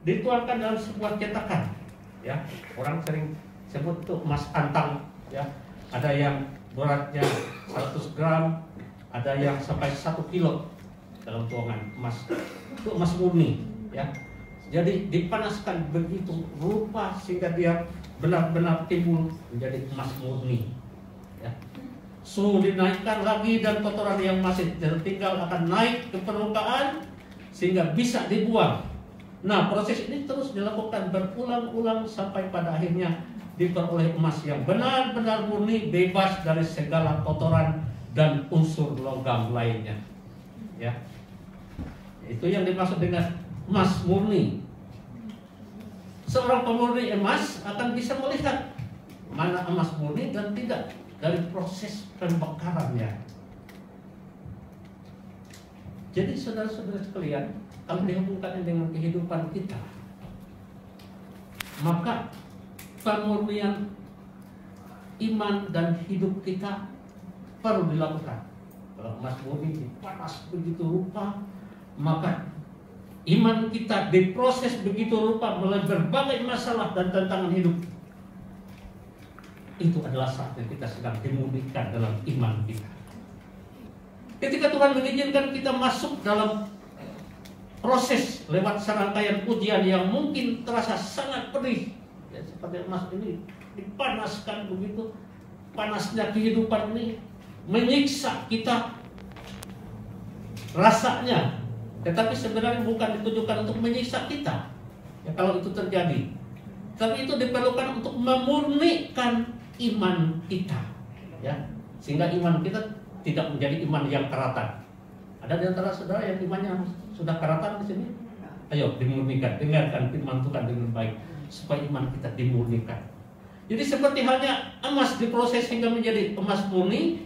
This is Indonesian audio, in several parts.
dituangkan dalam sebuah cetakan. Ya, orang sering sebut itu emas antang. Ya, ada yang beratnya 100 gram, ada yang sampai 1 kilo dalam tuangan emas. Itu emas murni. Ya, jadi dipanaskan begitu rupa sehingga dia benar-benar timbul menjadi emas murni. Ya. Suhu dinaikkan lagi dan kotoran yang masih tertinggal akan naik ke permukaan sehingga bisa dibuang. Nah, proses ini terus dilakukan berulang-ulang sampai pada akhirnya diperoleh emas yang benar-benar murni, bebas dari segala kotoran dan unsur logam lainnya. Ya, itu yang dimaksud dengan emas murni. Seorang pemurni emas akan bisa melihat mana emas murni dan tidak dari proses pembakarannya. Jadi saudara-saudara sekalian, kalau dihubungkan dengan kehidupan kita, maka pemurnian iman dan hidup kita perlu dilakukan. Kalau emas murni dipanas begitu rupa, maka iman kita diproses begitu rupa melalui berbagai masalah dan tantangan hidup. Itu adalah saatnya kita sedang dimurnikan dalam iman kita. Ketika Tuhan mengizinkan kita masuk dalam proses lewat serangkaian ujian yang mungkin terasa sangat pedih, ya, seperti emas ini dipanaskan begitu, panasnya kehidupan ini menyiksa kita rasanya, tetapi sebenarnya bukan ditujukan untuk menyiksa kita. Ya, kalau itu terjadi, tapi itu diperlukan untuk memurnikan iman kita, ya, sehingga iman kita tidak menjadi iman yang karatan. Ada di antara saudara yang imannya sudah karatan di sini? Ayo dimurnikan, dengarkan firman Tuhan dengan baik supaya iman kita dimurnikan. Jadi seperti halnya emas diproses hingga menjadi emas murni,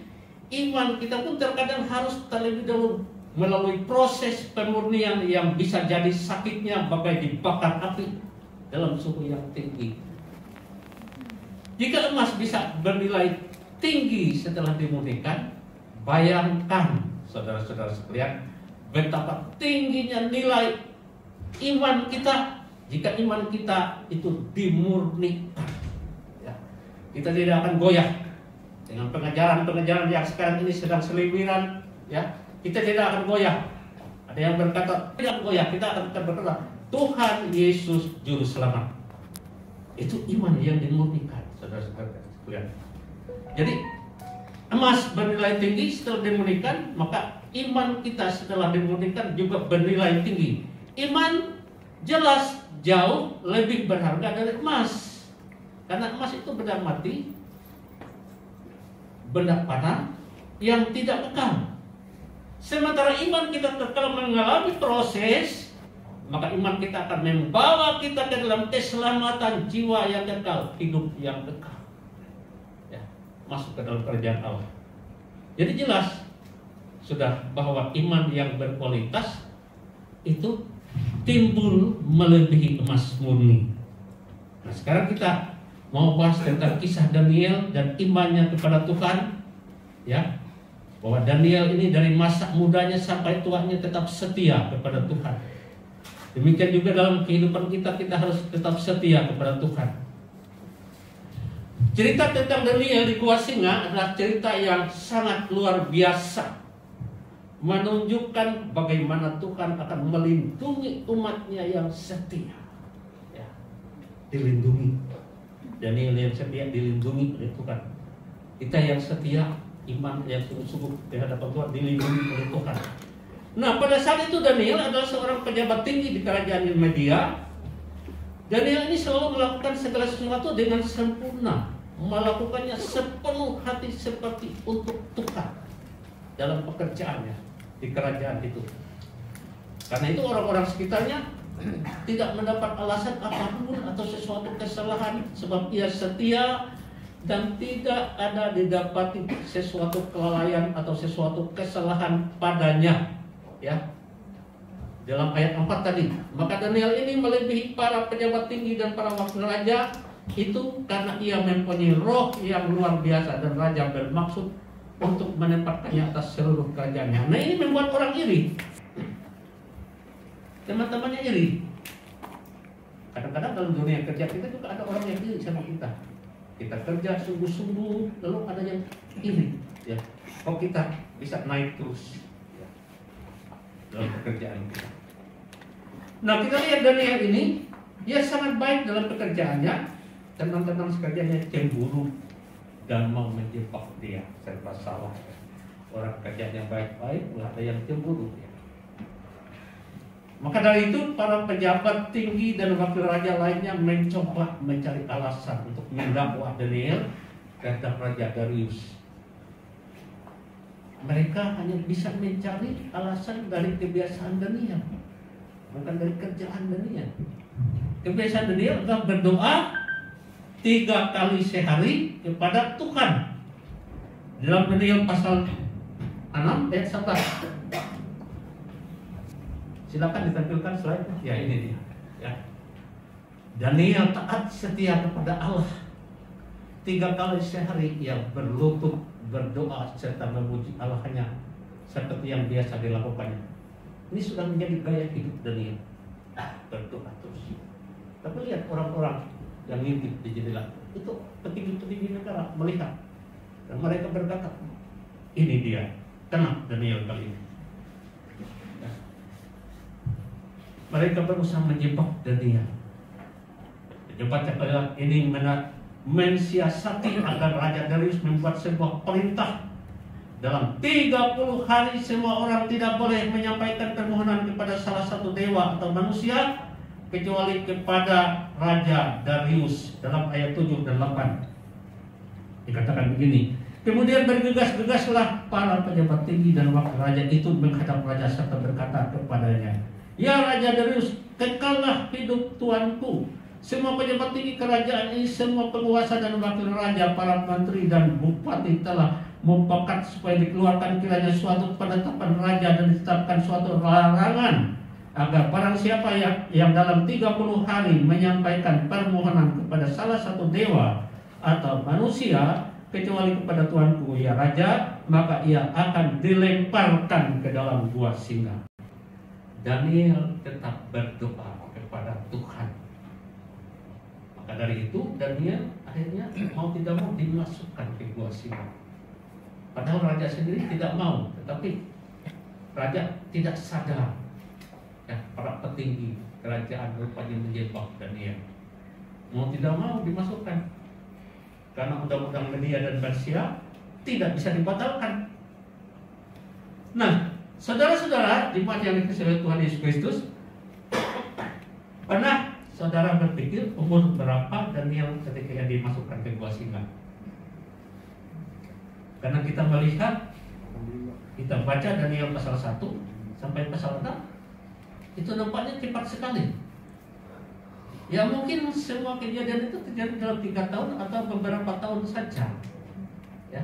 iman kita pun terkadang harus terlebih dahulu melalui proses pemurnian yang bisa jadi sakitnya bagai dibakar api dalam suhu yang tinggi. Jika emas bisa bernilai tinggi setelah dimurnikan, bayangkan saudara-saudara sekalian betapa tingginya nilai iman kita jika iman kita itu dimurnikan. Ya, kita tidak akan goyah dengan pengajaran-pengajaran yang sekarang ini sedang seliwiran. Ya, kita tidak akan goyah. Ada yang berkata tidak goyah, kita akan berkata Tuhan Yesus Juru Selamat. Itu iman yang dimurnikan, saudara-saudara sekalian. Jadi emas bernilai tinggi setelah dimurnikan, maka iman kita setelah dimurnikan juga bernilai tinggi. Iman jelas jauh lebih berharga dari emas, karena emas itu benda mati, benda panah yang tidak kekal. Sementara iman kita kekal mengalami proses, maka iman kita akan membawa kita ke dalam keselamatan jiwa yang kekal, hidup yang kekal, ya, masuk ke dalam kerajaan Allah. Jadi jelas sudah bahwa iman yang berkualitas itu timbul melebihi emas murni. Nah, sekarang kita mau bahas tentang kisah Daniel dan imannya kepada Tuhan, ya, bahwa Daniel ini dari masa mudanya sampai tuanya tetap setia kepada Tuhan. Demikian juga dalam kehidupan kita, kita harus tetap setia kepada Tuhan. Cerita tentang Daniel di Gua Singa adalah cerita yang sangat luar biasa, menunjukkan bagaimana Tuhan akan melindungi umatnya yang setia. Ya, dilindungi. Daniel yang setia dilindungi oleh Tuhan. Kita yang setia, iman yang sungguh-sungguh di hadapan Tuhan dilindungi oleh Tuhan. Nah, pada saat itu Daniel adalah seorang pejabat tinggi di kerajaan Media. Daniel ini selalu melakukan segala sesuatu dengan sempurna, melakukannya sepenuh hati seperti untuk Tuhan dalam pekerjaannya di kerajaan itu. Karena itu orang-orang sekitarnya tidak mendapat alasan apapun atau sesuatu kesalahan, sebab ia setia dan tidak ada didapati sesuatu kelalaian atau sesuatu kesalahan padanya. Ya, dalam ayat 4 tadi, maka Daniel ini melebihi para pejabat tinggi dan para wakil raja itu karena ia mempunyai roh yang luar biasa dan raja bermaksud untuk menempatkannya atas seluruh kerajaannya. Nah, ini membuat orang iri. Teman-temannya iri. Kadang-kadang dalam dunia kerja kita juga ada orang yang iri sama kita. Kita kerja sungguh-sungguh, lalu ada yang iri. Ya, kok kita bisa naik terus ya, dalam pekerjaan kita. Nah, kita lihat Daniel ini, dia sangat baik dalam pekerjaannya, tenang-tenang sekerjanya cemburu dan mau menjebak dia, serba salah. Orang kerjanya baik-baik, ada yang cemburu ya. Maka dari itu para pejabat tinggi dan wakil raja lainnya mencoba mencari alasan untuk mendakwa Daniel kata Raja Darius. Mereka hanya bisa mencari alasan dari kebiasaan Daniel, bukan dari kerjaan Daniel. Kebiasaan Daniel adalah berdoa 3 kali sehari kepada Tuhan. Dalam Daniel pasal 6 ayat 1. Silakan ditampilkan slide. Ya, ini dia. Ya. Daniel taat setia kepada Allah. 3 kali sehari ia berlutut, berdoa serta memuji Allahnya seperti yang biasa dilakukannya. Ini sudah menjadi gaya hidup Daniel. Berdoa terus. Tapi lihat orang-orang yang ngintip di jendela itu, petinggi-petinggi negara melihat dan mereka berkata, ini dia, tenang Daniel kali ini. Mereka berusaha menjebak Daniel. Pejabat ini mensiasati agar Raja Darius membuat sebuah perintah. Dalam 30 hari semua orang tidak boleh menyampaikan permohonan kepada salah satu dewa atau manusia kecuali kepada Raja Darius. Dalam ayat 7 dan 8 dikatakan begini. Kemudian bergegas-gegaslah para pejabat tinggi dan wakil raja itu menghadap raja serta berkata kepadanya, ya Raja Darius, kekallah hidup tuanku. Semua pejabat tinggi kerajaan ini, semua penguasa dan wakil raja, para menteri dan bupati telah mufakat supaya dikeluarkan kiranya suatu penetapan raja dan ditetapkan suatu larangan agar barang siapa yang dalam 30 hari menyampaikan permohonan kepada salah satu dewa atau manusia kecuali kepada tuanku ya Raja, maka ia akan dilemparkan ke dalam gua singa. Daniel tetap berdoa kepada Tuhan. Maka dari itu Daniel akhirnya mau tidak mau dimasukkan ke gua singa. Padahal raja sendiri tidak mau, tetapi raja tidak sadar. Ya, para petinggi kerajaan rupanya menjebak Daniel. Mau tidak mau dimasukkan. Karena undang-undang Media dan Persia tidak bisa dibatalkan. Nah, saudara-saudara, jemaat yang dikasihi oleh Tuhan Yesus Kristus, pernah saudara berpikir umur berapa Daniel ketika yang dimasukkan ke gua singa? Karena kita melihat, kita baca Daniel pasal 1 sampai pasal 6, itu nampaknya cepat sekali. Ya mungkin semua kejadian itu terjadi dalam 3 tahun atau beberapa tahun saja. Ya.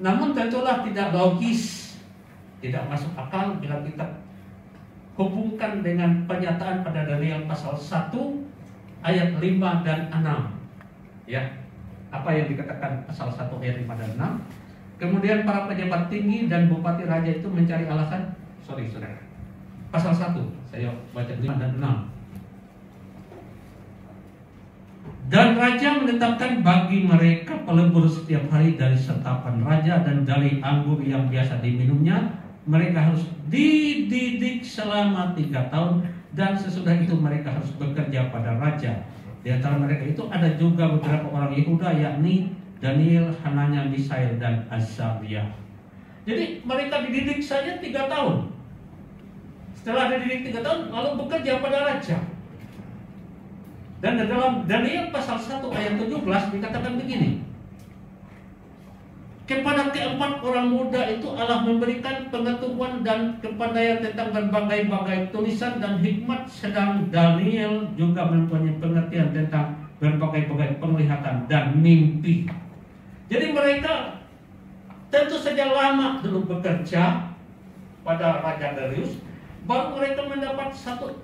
Namun tentulah tidak logis, tidak masuk akal bila kita hubungkan dengan pernyataan pada Daniel pasal 1 ayat 5 dan 6. Ya. Apa yang dikatakan pasal 1 ayat 5 dan 6? Kemudian para pejabat tinggi dan bupati raja itu mencari alasan, saudara. Pasal 1, saya baca 5 dan 6. Dan raja menetapkan bagi mereka pelebur setiap hari dari setapan raja dan dari anggur yang biasa diminumnya. Mereka harus dididik selama 3 tahun dan sesudah itu mereka harus bekerja pada raja. Di antara mereka itu ada juga beberapa orang Yehuda, yakni Daniel, Hananya, Misael, dan Azaria. Jadi mereka dididik saja 3 tahun. Setelah dididik 3 tahun lalu bekerja pada raja. Dan dalam Daniel pasal 1 ayat 17 dikatakan begini. Kepada keempat orang muda itu Allah memberikan pengetahuan dan kepandaian tentang berbagai-bagai tulisan dan hikmat, sedang Daniel juga mempunyai pengertian tentang berbagai-bagai penglihatan dan mimpi. Jadi mereka tentu saja lama dulu bekerja pada Raja Darius, baru mereka mendapat satu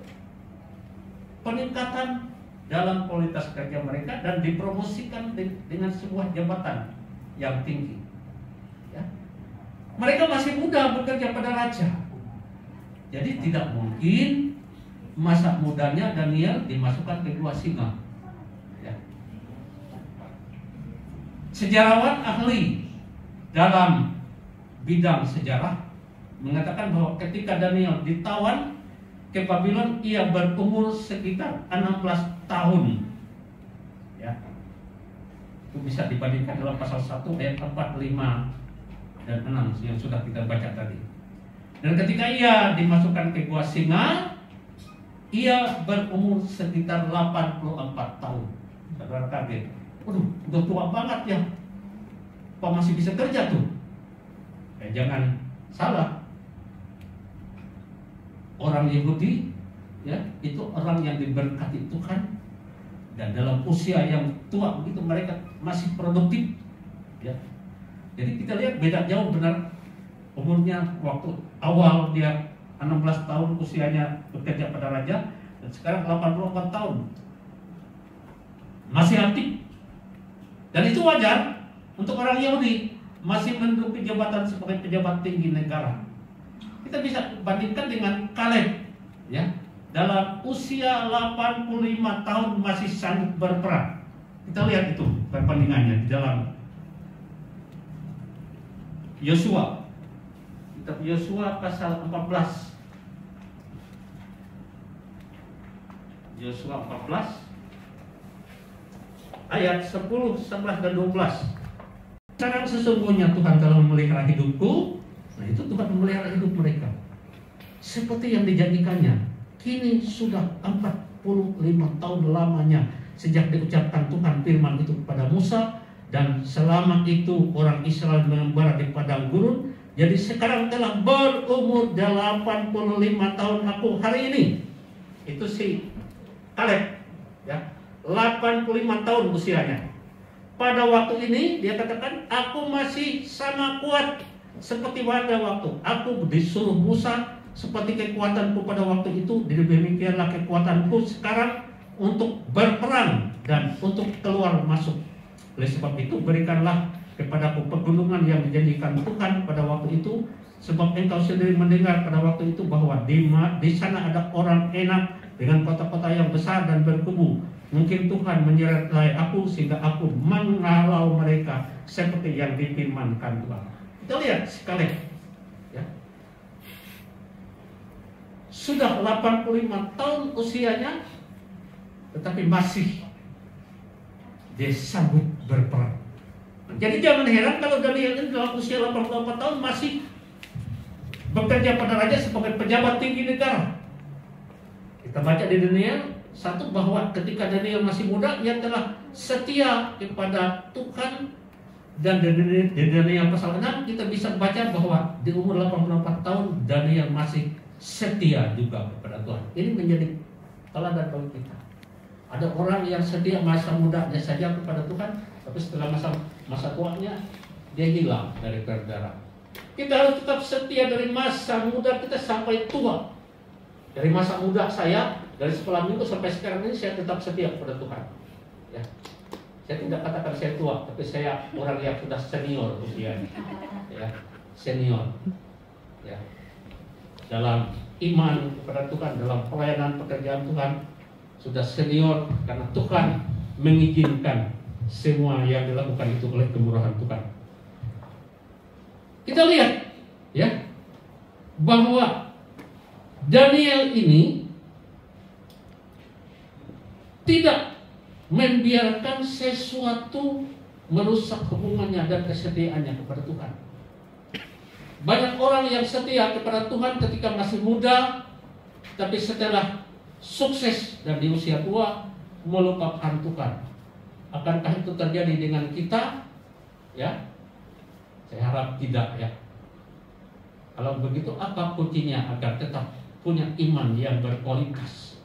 peningkatan dalam kualitas kerja mereka dan dipromosikan dengan sebuah jabatan yang tinggi. Ya. Mereka masih muda bekerja pada raja, jadi tidak mungkin masa mudanya Daniel dimasukkan ke gua singa. Ya. Sejarawan ahli dalam bidang sejarah mengatakan bahwa ketika Daniel ditawan ke Babylon, ia berumur sekitar 16 tahun. Ya. Itu bisa dibandingkan dalam pasal 1 ayat 4, 5 dan 6 yang sudah kita baca tadi. Dan ketika ia dimasukkan ke gua singa, ia berumur sekitar 84 tahun. Saudara kaget. Waduh, udah tua banget ya. Kok masih bisa kerja tuh? Jangan salah. Orang Yahudi ya, itu orang yang diberkati Tuhan, dan dalam usia yang tua begitu mereka masih produktif ya. Jadi kita lihat beda jauh benar umurnya. Waktu awal dia 16 tahun usianya bekerja pada raja, dan sekarang 84 tahun masih aktif. Dan itu wajar untuk orang Yahudi masih menduduki jabatan sebagai pejabat tinggi negara. Kita bisa bandingkan dengan Kaleb ya, dalam usia 85 tahun masih sanggup berperang. Kita lihat itu perbandingannya di dalam Yosua. Kitab Yosua pasal 14. Yosua 14 ayat 10, 11 dan 12. Sekarang sesungguhnya Tuhan telah memelihara hidupku. Nah, itu Tuhan memelihara hidup mereka seperti yang dijanjikannya. Kini sudah 45 tahun lamanya sejak diucapkan Tuhan firman itu kepada Musa, dan selama itu orang Israel mengembara di padang gurun. Jadi sekarang telah berumur 85 tahun aku hari ini. Itu si Kaleb ya, 85 tahun usianya. Pada waktu ini dia katakan, aku masih sama kuat seperti pada waktu aku disuruh Musa, seperti kekuatanku pada waktu itu, demikianlah kekuatanku sekarang untuk berperang dan untuk keluar masuk. Oleh sebab itu berikanlah kepadaku pegunungan yang dijanjikan Tuhan pada waktu itu, sebab engkau sendiri mendengar pada waktu itu bahwa di sana ada orang enak dengan kota-kota yang besar dan berkubu. Mungkin Tuhan menyertai aku sehingga aku menghalau mereka seperti yang difirmankan Tuhan. Kita lihat sekali ya. Sudah 85 tahun usianya, tetapi masih dia sanggup berperang. Jadi jangan heran kalau Daniel ini dalam usia 84 tahun masih bekerja pada raja sebagai pejabat tinggi negara. Kita baca di Daniel 1 bahwa ketika Daniel masih muda, ia telah setia kepada Tuhan. Dan di Daniel pasal 6 kita bisa baca bahwa di umur 84 tahun Daniel masih setia juga kepada Tuhan. Ini menjadi teladan bagi kita. Ada orang yang setia masa mudanya saja kepada Tuhan, tapi setelah masa tuanya dia hilang dari peredaran. Kita harus tetap setia dari masa muda kita sampai tua. Dari masa muda saya, dari sekolah minggu sampai sekarang ini saya tetap setia kepada Tuhan. Ya. Saya tidak katakan saya tua, tapi saya orang yang sudah senior usianya. Ya, senior. Ya. Dalam iman kepada Tuhan, dalam pelayanan pekerjaan Tuhan, sudah senior karena Tuhan mengizinkan semua yang dilakukan itu oleh kemurahan Tuhan. Kita lihat ya bahwa Daniel ini tidak membiarkan sesuatu merusak hubungannya dan kesetiaannya kepada Tuhan. Banyak orang yang setia kepada Tuhan ketika masih muda, tapi setelah sukses dan di usia tua melupakan Tuhan. Akankah itu terjadi dengan kita? Ya, saya harap tidak ya. Kalau begitu, apa kuncinya agar tetap punya iman yang berkualitas,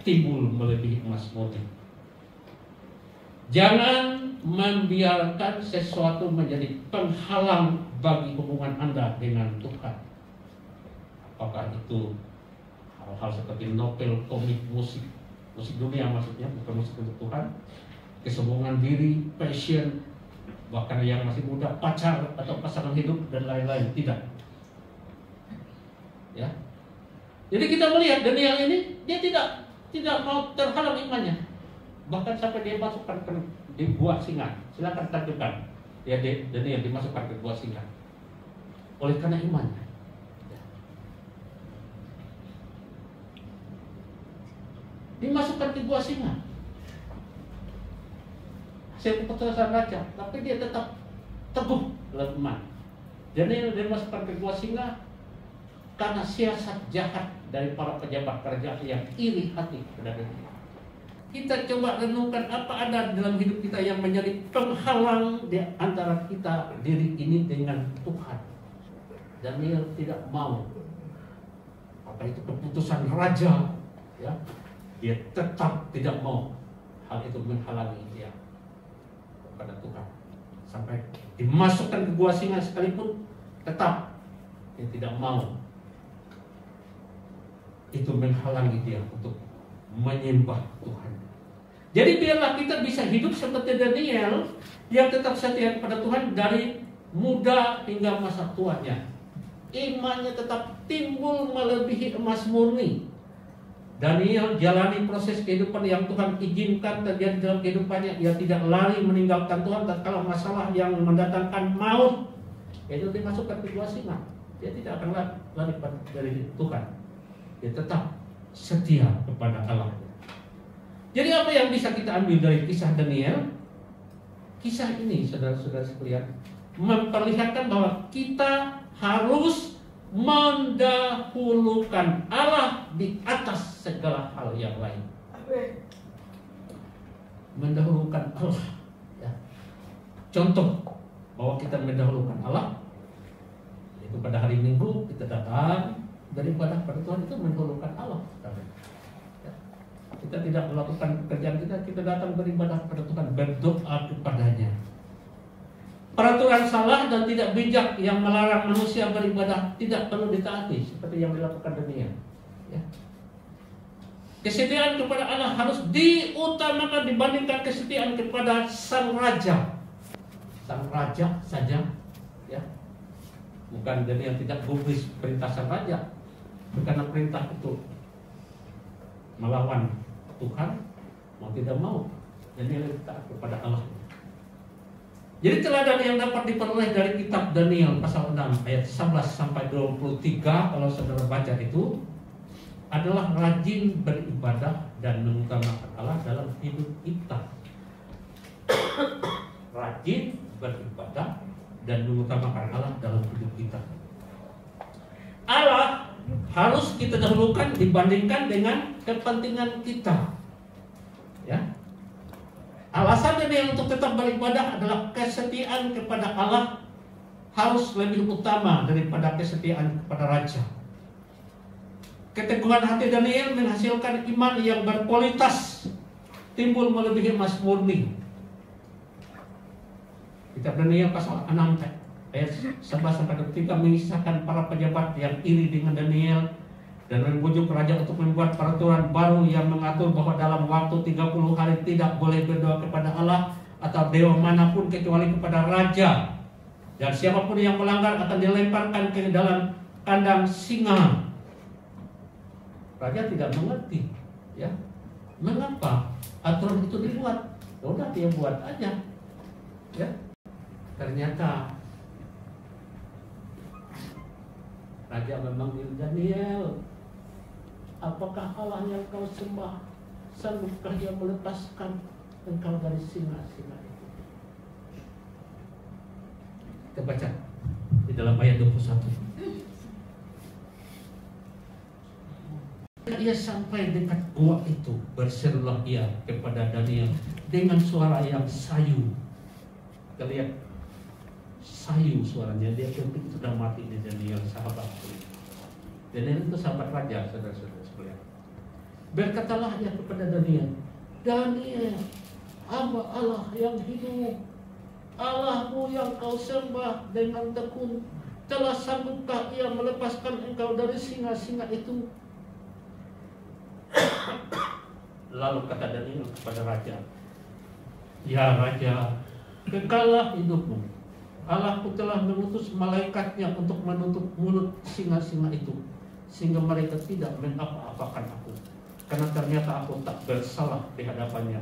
timbul melebihi emas murni? Jangan membiarkan sesuatu menjadi penghalang bagi hubungan Anda dengan Tuhan. Apakah itu hal-hal seperti novel, komik, musik dunia maksudnya, bukan musik untuk Tuhan, kesombongan diri, passion, bahkan yang masih muda, pacar atau pasangan hidup dan lain-lain. Tidak. Ya. Jadi kita melihat Daniel ini, dia tidak mau terhalang imannya. Bahkan sampai dia masukkan di gua singa. Silakan tampilkan. Ya, Daniel dimasukkan ke gua singa. Oleh karena imannya. Dimasukkan ke gua singa. Hasil keputusan raja, tapi dia tetap teguh dalam iman. Daniel dimasukkan ke gua singa karena siasat jahat dari para pejabat kerajaan yang iri hati kepada Daniel. Kita coba renungkan apa ada dalam hidup kita yang menjadi penghalang di antara kita diri ini dengan Tuhan. Daniel tidak mau. Apa itu keputusan raja, ya? Dia tetap tidak mau hal itu menghalangi dia kepada Tuhan. Sampai dimasukkan ke gua singa sekalipun tetap dia tidak mau itu menghalangi dia untuk menyembah Tuhan. Jadi biarlah kita bisa hidup seperti Daniel yang tetap setia kepada Tuhan dari muda hingga masa tuanya. Imannya tetap timbul melebihi emas murni. Daniel jalani proses kehidupan yang Tuhan izinkan terjadi dalam kehidupannya. Ia tidak lari meninggalkan Tuhan tatkala masalah yang mendatangkan maut itu dimasukkan ke gua singa. Dia tidak akan lari dari Tuhan. Dia tetap setia kepada Allah. Jadi apa yang bisa kita ambil dari kisah Daniel? Kisah ini, saudara-saudara sekalian, memperlihatkan bahwa kita harus mendahulukan Allah di atas segala hal yang lain. Mendahulukan Allah. Ya. Contoh bahwa kita mendahulukan Allah, yaitu pada hari Minggu kita datang beribadah pada Tuhan, itu mendahulukan Allah. Kita tidak melakukan pekerjaan kita datang beribadah kepada Tuhan, berdoa kepadanya. Peraturan salah dan tidak bijak yang melarang manusia beribadah tidak perlu ditaati seperti yang dilakukan Daniel. Ya. Kesetiaan kepada Allah harus diutamakan dibandingkan kesetiaan kepada sang raja. Sang raja saja, ya. Bukan Daniel tidak gubris perintah sang raja, karena perintah itu melawan Tuhan, mau tidak mau, Daniel taat kepada Allah. Jadi teladan yang dapat diperoleh dari kitab Daniel pasal 6 ayat 11 sampai 23 kalau saudara baca itu adalah rajin beribadah dan mengutamakan Allah dalam hidup kita. Rajin beribadah dan mengutamakan Allah dalam hidup kita. Allah harus kita dahulukan dibandingkan dengan kepentingan kita. Ya. Alasan Daniel untuk tetap beribadah adalah kesetiaan kepada Allah harus lebih utama daripada kesetiaan kepada raja. Keteguhan hati Daniel menghasilkan iman yang berkualitas, timbul melebihi emas murni. Kitab Daniel pasal 6 ayat 11 sampai 23 mengisahkan para pejabat yang iri dengan Daniel dan membujuk raja untuk membuat peraturan baru yang mengatur bahwa dalam waktu 30 hari tidak boleh berdoa kepada Allah atau dewa manapun kecuali kepada raja, dan siapapun yang melanggar akan dilemparkan ke dalam kandang singa. Raja tidak mengerti, ya, mengapa aturan itu dibuat. Udah dia buat aja, ya. Ternyata raja memanggil Daniel, apakah Allah yang kau sembah sanggupkah dia melepaskan engkau dari singa-singa itu? Kita baca di dalam ayat 21. Ia sampai dekat gua itu, berserulah ia kepada Daniel dengan suara yang sayu. Kita lihat sayu suaranya, dia mungkin sudah mati di Daniel, sahabat. Daniel itu sahabat raja, saudara-saudara sekalian. Berkatalah ia kepada Daniel, Daniel, hamba Allah yang hidup, Allahmu yang kau sembah dengan tekun, telah sanggupkah ia melepaskan engkau dari singa-singa itu? Lalu kata Daniel kepada raja, ya raja, kekallah hidupmu. Allahku telah mengutus malaikatnya untuk menutup mulut singa-singa itu, sehingga mereka tidak mengapa-apakan aku. Karena ternyata aku tak bersalah di hadapannya,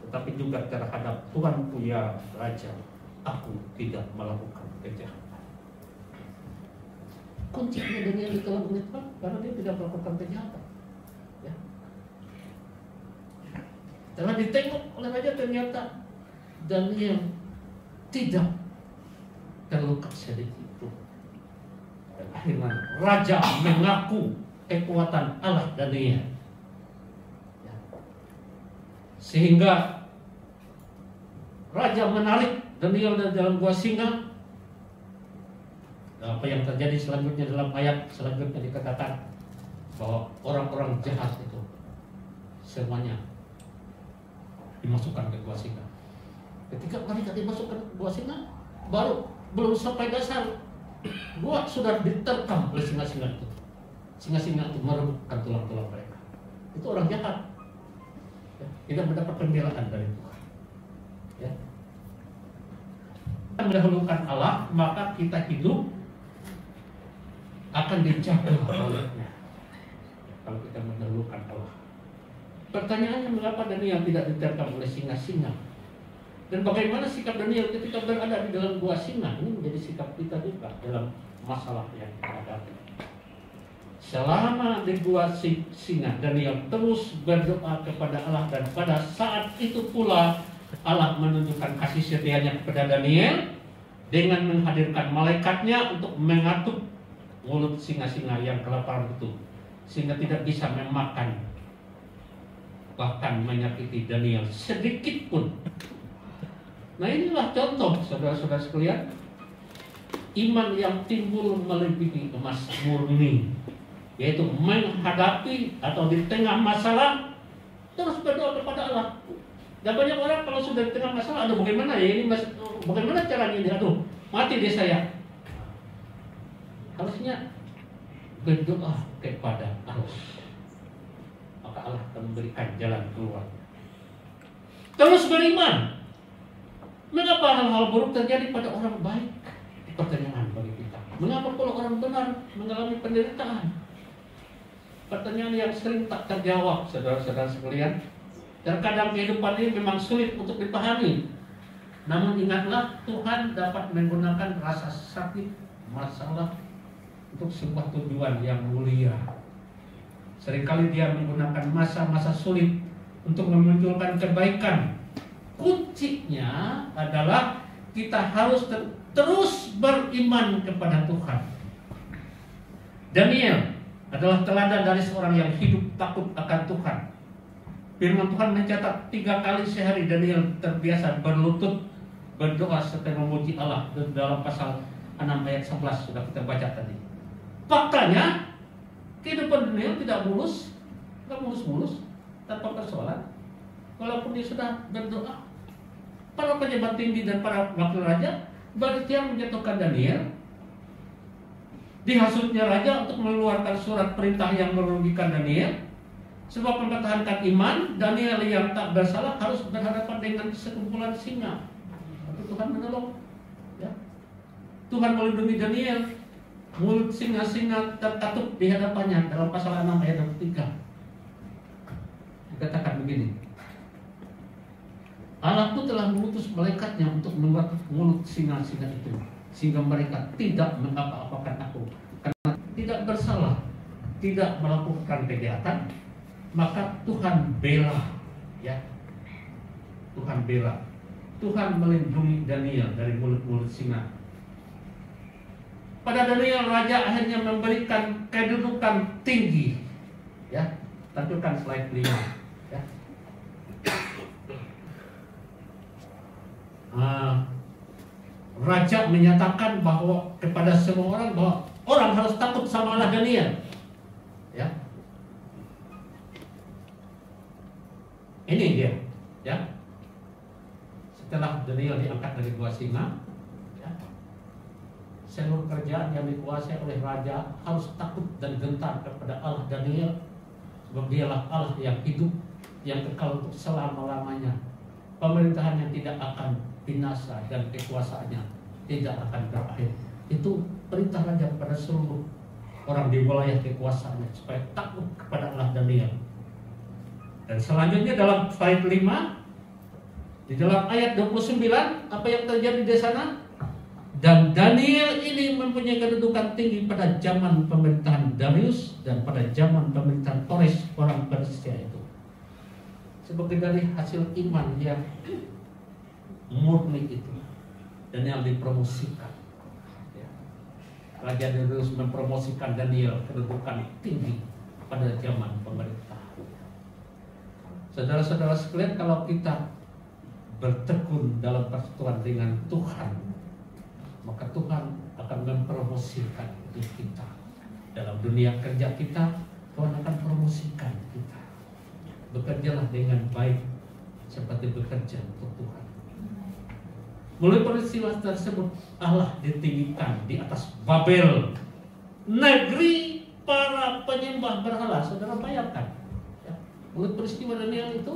tetapi juga terhadap Tuhanku ya Raja, aku tidak melakukan kejahatan. Kuncinya Daniel ditolong oleh Tuhan karena dia tidak melakukan kejahatan. Ya. Karena ditengok oleh Raja, ternyata Daniel tidak terluka sedikit pun. Dan akhirnya Raja mengaku kekuatan Allah Daniel. Ya. Sehingga Raja menarik Daniel dari dalam gua singa. Apa yang terjadi selanjutnya dalam ayat selanjutnya dikatakan bahwa orang-orang jahat itu semuanya dimasukkan ke gua singa. Ketika mereka dimasukkan ke gua singa, belum sampai dasar gua sudah diterkam oleh singa-singa itu. Singa-singa itu merebutkan tulang-tulang mereka. Itu orang jahat, ya, tidak mendapat pembelaan dari Tuhan. Ya. Kita mendahulukan Allah, maka kita hidup akan dijaga olehnya. Kalau kita mendahulukan Allah. Pertanyaannya, mengapa Daniel tidak diterkam oleh singa-singa? Dan bagaimana sikap Daniel ketika berada di dalam gua singa? Ini menjadi sikap kita juga dalam masalah yang kita hadapi. Selama di gua singa, Daniel terus berdoa kepada Allah, dan pada saat itu pula Allah menunjukkan kasih setianya kepada Daniel dengan menghadirkan malaikatnya untuk mengatur mulut singa-singa yang kelaparan itu, sehingga tidak bisa memakan bahkan menyakiti Daniel sedikit pun. Nah, inilah contoh saudara-saudara sekalian, iman yang timbul melebihi emas murni, yaitu menghadapi atau di tengah masalah terus berdoa kepada Allah. Dan banyak orang kalau sudah di tengah masalah, aduh bagaimana ya ini, bagaimana caranya ini, aduh mati deh saya. Harusnya berdoa kepada Allah, maka Allah akan memberikan jalan keluar. Terus beriman. Mengapa hal-hal buruk terjadi pada orang baik? Pertanyaan bagi kita. Mengapa kalau orang benar mengalami penderitaan? Pertanyaan yang sering tak terjawab, saudara-saudara sekalian. Terkadang kehidupan ini memang sulit untuk dipahami. Namun ingatlah, Tuhan dapat menggunakan rasa sakit, masalah untuk sebuah tujuan yang mulia. Seringkali Dia menggunakan masa-masa sulit untuk memunculkan kebaikan. Kuncinya adalah kita harus terus beriman kepada Tuhan. Daniel adalah teladan dari seorang yang hidup takut akan Tuhan. Firman Tuhan mencatat 3 kali sehari Daniel terbiasa berlutut berdoa serta memuji Allah dalam pasal 6 ayat 11 sudah kita baca tadi. Faktanya kehidupan Daniel tidak mulus, tanpa persoalan. Walaupun dia sudah berdoa, para pejabat tinggi dan para wakil raja berikhtiar menjatuhkan Daniel. Dihasutnya raja untuk mengeluarkan surat perintah yang merugikan Daniel. Sebab mempertahankan iman, Daniel yang tak bersalah harus berhadapan dengan sekumpulan singa. Tapi Tuhan menolong. Ya. Tuhan melindungi Daniel. Mulut singa-singa terkatup di hadapannya dalam pasal 6 ayat 3. Dikatakan begini. Allah pun telah mengutus malaikatnya untuk menutup mulut singa-singa itu, sehingga mereka tidak mengapa-apakan aku. Karena tidak bersalah, tidak melakukan kejahatan, maka Tuhan bela, ya. Tuhan bela. Tuhan melindungi Daniel dari mulut-mulut singa. Pada Daniel, raja akhirnya memberikan kedudukan tinggi, ya. Tampilkan slide 5, ya. Raja menyatakan bahwa kepada semua orang bahwa orang harus takut sama Allah Daniel, ya. Ini dia, ya. Setelah Daniel diangkat dari gua singa, ya, seluruh kerajaan yang dikuasai oleh raja harus takut dan gentar kepada Allah Daniel, sebab Dialah Allah yang hidup, yang kekal untuk selama-lamanya. Pemerintahannya tidak akan binasa dan kekuasaannya tidak akan berakhir. Itu perintah raja kepada seluruh orang di wilayah kekuasaannya supaya takut kepada Allah Daniel. Dan selanjutnya dalam slide 5, di dalam ayat 29, apa yang terjadi di sana? Dan Daniel ini mempunyai kedudukan tinggi pada zaman pemerintahan Darius dan pada zaman pemerintahan Kores orang Persia itu. Sebagai dari hasil iman yang murni itu dan yang dipromosikan. Raja Darius mempromosikan Daniel kedudukan tinggi pada zaman pemerintahan. Saudara-saudara sekalian, kalau kita bertekun dalam persekutuan dengan Tuhan, maka Tuhan akan mempromosikan hidup kita. Dalam dunia kerja kita, Tuhan akan promosikan kita. Bekerjalah dengan baik seperti bekerja untuk Tuhan. Mulai peristiwa tersebut, Allah ditinggikan di atas Babel, negeri para penyembah berhala. Saudara bayangkan, ya, mulai peristiwa Daniel itu,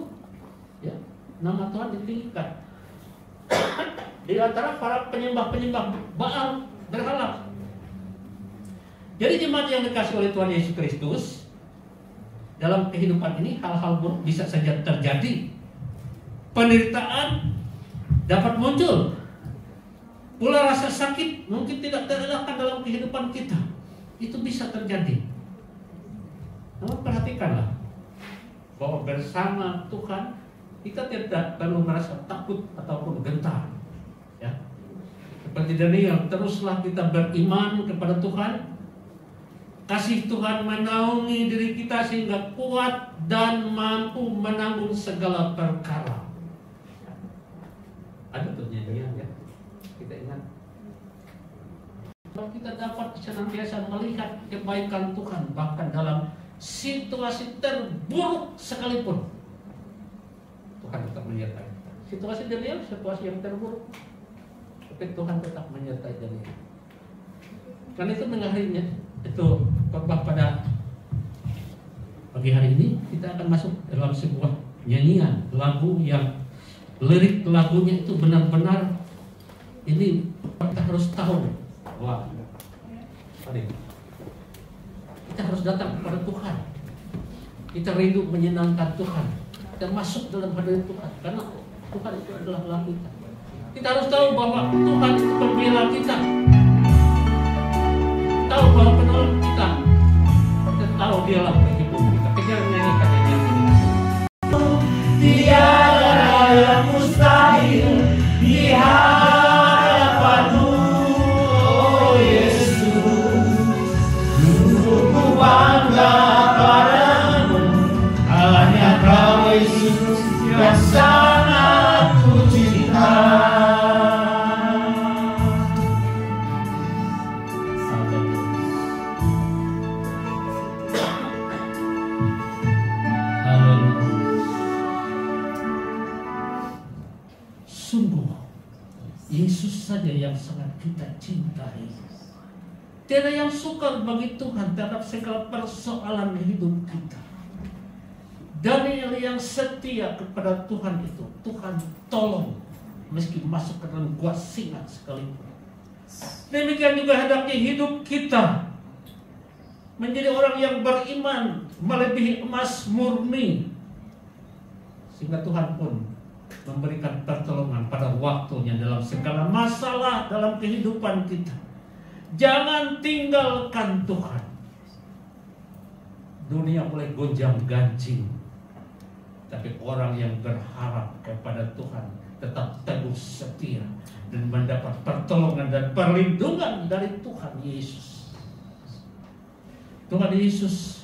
ya, nama Tuhan ditinggikan di antara para penyembah-penyembah Baal berhala. Jadi jemaat yang dikasih oleh Tuhan Yesus Kristus, dalam kehidupan ini hal-hal buruk bisa saja terjadi. Penderitaan dapat muncul. Pula rasa sakit mungkin tidak terelakkan dalam kehidupan kita. Itu bisa terjadi. Namun perhatikanlah bahwa bersama Tuhan kita tidak perlu merasa takut ataupun gentar. Ya. Seperti Daniel, teruslah kita beriman kepada Tuhan. Kasih Tuhan menaungi diri kita sehingga kuat dan mampu menanggung segala perkara. Ada tuh nyanyian ya, kita ingat. Kalau kita dapat senantiasa melihat kebaikan Tuhan bahkan dalam situasi terburuk sekalipun, Tuhan tetap menyertai. Situasi Daniel situasi yang terburuk, tapi Tuhan tetap menyertai Daniel. Karena itu mengakhirinya itu khotbah pada pagi hari ini kita akan masuk dalam sebuah nyanyian lagu yang lirik lagunya itu benar-benar ini kita harus tahu. Wah, kita harus datang kepada Tuhan. Kita rindu menyenangkan Tuhan. Kita masuk dalam hadirat Tuhan karena Tuhan itu adalah Allah kita. Kita harus tahu bahwa Tuhan itu pembela kita. Tahu bahwa penolong kita. Kita tahu Dialah penghibur kita. Kita menyanyikan ini. Tiada yang mustahil di hadapan-Mu, oh Yesus. Ku bangga padamu, hanya Kau Yesus yang sangat ku cinta. Sungguh Yesus saja yang sangat kita cintai. Tiada yang sukar bagi Tuhan terhadap segala persoalan hidup kita. Daniel yang setia kepada Tuhan itu, Tuhan tolong meski masuk ke dalam gua singa sekalipun. Demikian juga hendaknya hidup kita menjadi orang yang beriman melebihi emas murni, sehingga Tuhan pun memberikan pertolongan pada waktunya dalam segala masalah dalam kehidupan kita. Jangan tinggalkan Tuhan. Dunia boleh gonjang-ganjing, tapi orang yang berharap kepada Tuhan tetap teguh setia dan mendapat pertolongan dan perlindungan dari Tuhan Yesus. Tuhan Yesus